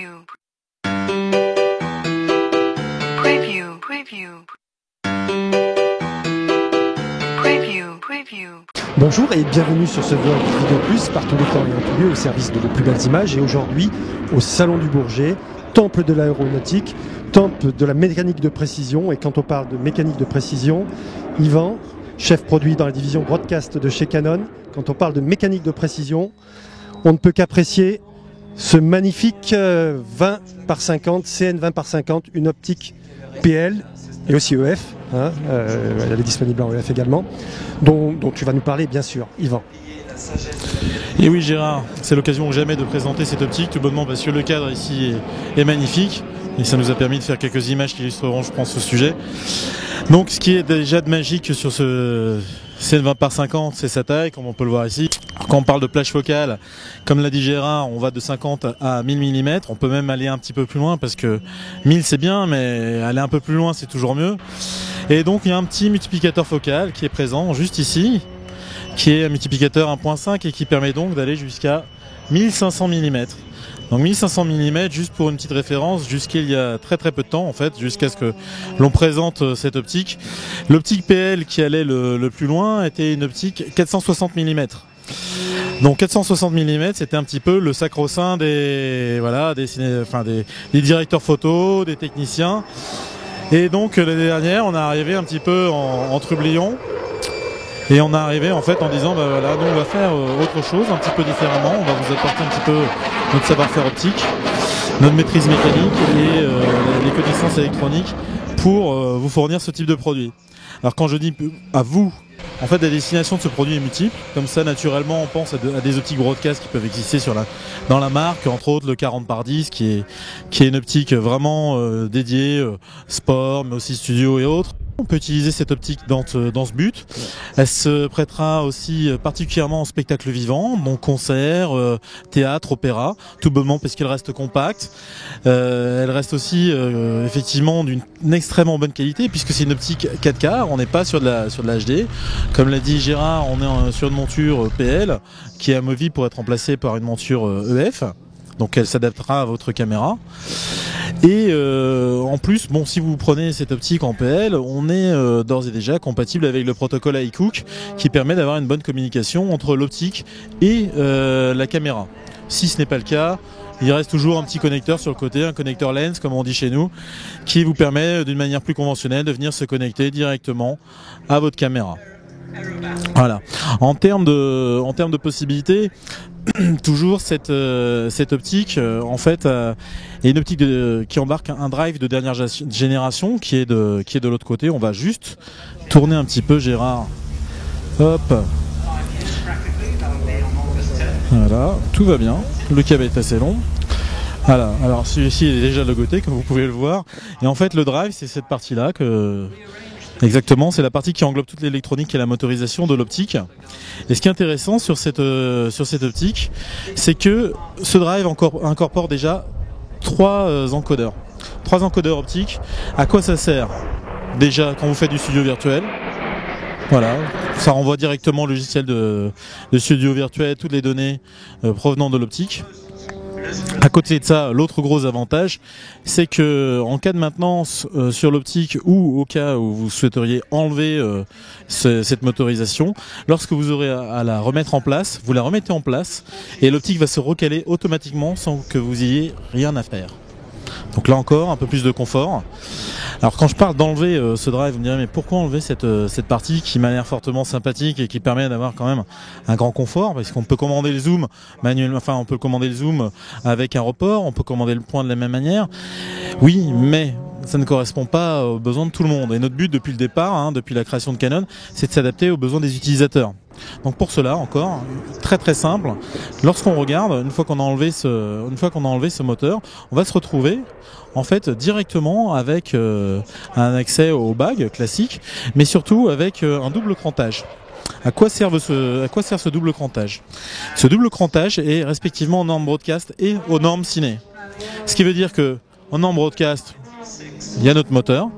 Preview. Preview. Preview. Preview. Preview. Bonjour et bienvenue sur ce vlog Vidéo Plus, par tous les temps et en tout lieu au service de nos plus belles images. Et aujourd'hui, au Salon du Bourget, temple de l'aéronautique, temple de la mécanique de précision. Et quand on parle de mécanique de précision, Yvan, chef produit dans la division broadcast de chez Canon, quand on parle de mécanique de précision, on ne peut qu'apprécier ce magnifique 20 par 50, CN 20 par 50, une optique PL et aussi EF. Elle est disponible en EF également, dont tu vas nous parler bien sûr, Yvan. Et oui Gérard, c'est l'occasion ou jamais de présenter cette optique, tout bonnement parce que le cadre ici est magnifique et ça nous a permis de faire quelques images qui illustreront je pense ce sujet. Donc ce qui est déjà de magique sur ce CN20 par 50, c'est sa taille comme on peut le voir ici. Quand on parle de plage focale, comme l'a dit Gérard, on va de 50 à 1000 mm, on peut même aller un petit peu plus loin parce que 1000 c'est bien mais aller un peu plus loin c'est toujours mieux. Et donc il y a un petit multiplicateur focal qui est présent juste ici, qui est un multiplicateur 1.5 et qui permet donc d'aller jusqu'à 1500 mm. Donc 1500 mm, juste pour une petite référence, jusqu'il y a très peu de temps en fait, jusqu'à ce que l'on présente cette optique. L'optique PL qui allait le plus loin était une optique 460 mm. Donc 460 mm, c'était un petit peu le sacro-saint des directeurs photo, des techniciens. Et donc l'année dernière, on est arrivé un petit peu en trublion. Et on est arrivé en fait en disant bah voilà, nous on va faire autre chose, un petit peu différemment, on va vous apporter un petit peu notre savoir-faire optique, notre maîtrise mécanique et les connaissances électroniques pour vous fournir ce type de produit. Alors quand je dis à vous, en fait la destination de ce produit est multiple, comme ça naturellement on pense à des optiques broadcast qui peuvent exister dans la marque, entre autres le 40 par 10 qui est une optique vraiment dédiée sport mais aussi studio et autres. On peut utiliser cette optique dans ce but. Elle se prêtera aussi particulièrement en spectacle vivant, donc concert, théâtre, opéra, tout bonnement parce qu'elle reste compacte. Elle reste aussi effectivement d'une extrêmement bonne qualité puisque c'est une optique 4K, on n'est pas sur de la HD. Comme l'a dit Gérard, on est sur une monture PL qui est amovible pour être remplacée par une monture EF. Donc elle s'adaptera à votre caméra. Et en plus, bon, si vous prenez cette optique en PL, on est d'ores et déjà compatible avec le protocole iCook qui permet d'avoir une bonne communication entre l'optique et la caméra. Si ce n'est pas le cas, il reste toujours un petit connecteur sur le côté, un connecteur lens comme on dit chez nous, qui vous permet d'une manière plus conventionnelle de venir se connecter directement à votre caméra. Voilà. En termes de possibilités, toujours cette optique en fait est une optique qui embarque un drive de dernière génération qui est de l'autre côté. On va juste tourner un petit peu Gérard. Hop. Voilà, tout va bien. Le câble est assez long. Voilà. Alors celui-ci est déjà logoté comme vous pouvez le voir. Et en fait le drive c'est cette partie-là que exactement, c'est la partie qui englobe toute l'électronique et la motorisation de l'optique. Et ce qui est intéressant sur cette optique, c'est que ce drive incorpore déjà 3 encodeurs. 3 encodeurs optiques. À quoi ça sert? Déjà, quand vous faites du studio virtuel, voilà, ça renvoie directement au logiciel de studio virtuel, toutes les données provenant de l'optique. À côté de ça, l'autre gros avantage, c'est que en cas de maintenance sur l'optique ou au cas où vous souhaiteriez enlever cette motorisation, lorsque vous aurez à la remettre en place, vous la remettez en place et l'optique va se recaler automatiquement sans que vous ayez rien à faire. Donc là encore, un peu plus de confort. Alors quand je parle d'enlever ce drive, vous me direz mais pourquoi enlever cette partie qui m'a l'air fortement sympathique et qui permet d'avoir quand même un grand confort, parce qu'on peut commander le zoom manuellement, enfin on peut commander le zoom avec un report, on peut commander le point de la même manière. Oui, mais ça ne correspond pas aux besoins de tout le monde. Et notre but depuis le départ, depuis la création de Canon, c'est de s'adapter aux besoins des utilisateurs. Donc pour cela, encore, très simple, lorsqu'on regarde, une fois qu'on a enlevé ce moteur, on va se retrouver en fait directement avec un accès au bag classique, mais surtout avec un double crantage. À quoi sert ce double crantage? Ce double crantage est respectivement aux normes broadcast et aux normes ciné. Ce qui veut dire que aux normes broadcast, il y a notre moteur,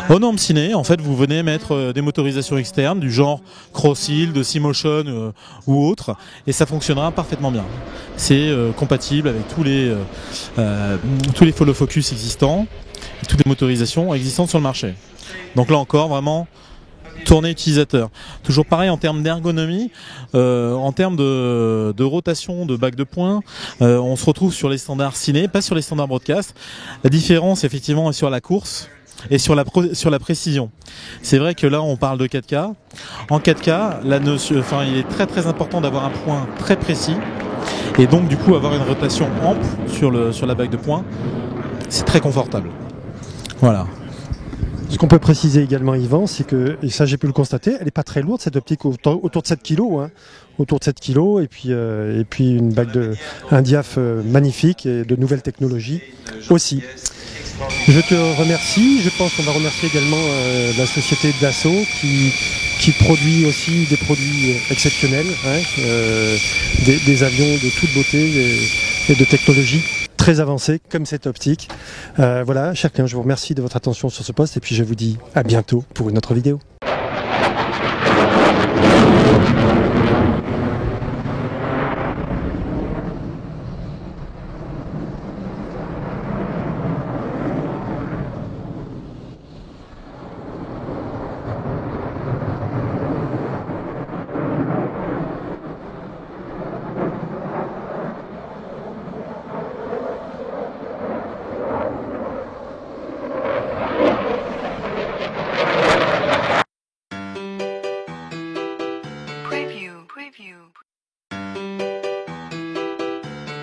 Aux normes ciné, en fait, vous venez mettre des motorisations externes du genre Crosshill, de Seamotion ou autre, et ça fonctionnera parfaitement bien. C'est compatible avec tous les follow focus existants, et toutes les motorisations existantes sur le marché. Donc là encore, vraiment tournée utilisateur. Toujours pareil en termes d'ergonomie, en termes de rotation, de bac de points, on se retrouve sur les standards ciné, pas sur les standards broadcast. La différence effectivement est sur la course et sur la précision. C'est vrai que là on parle de 4K. En 4K, il est très très important d'avoir un point très précis et donc du coup avoir une rotation ample sur la bac de points. C'est très confortable. Voilà. Ce qu'on peut préciser également, Yvan, c'est que, et ça j'ai pu le constater, elle n'est pas très lourde cette optique, autour de 7 kg, hein, autour de 7 kg, et puis un diaph magnifique et de nouvelles technologies aussi. Je te remercie. Je pense qu'on va remercier également la société Dassault qui produit aussi des produits exceptionnels, hein, des avions de toute beauté et de technologie très avancée comme cette optique. Voilà, chers clients, je vous remercie de votre attention sur ce poste et puis je vous dis à bientôt pour une autre vidéo. Preview. Preview.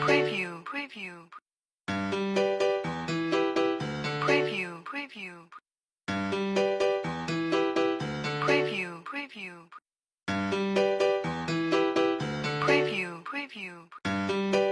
Preview. Preview. Preview. Preview. Preview. Preview. Preview.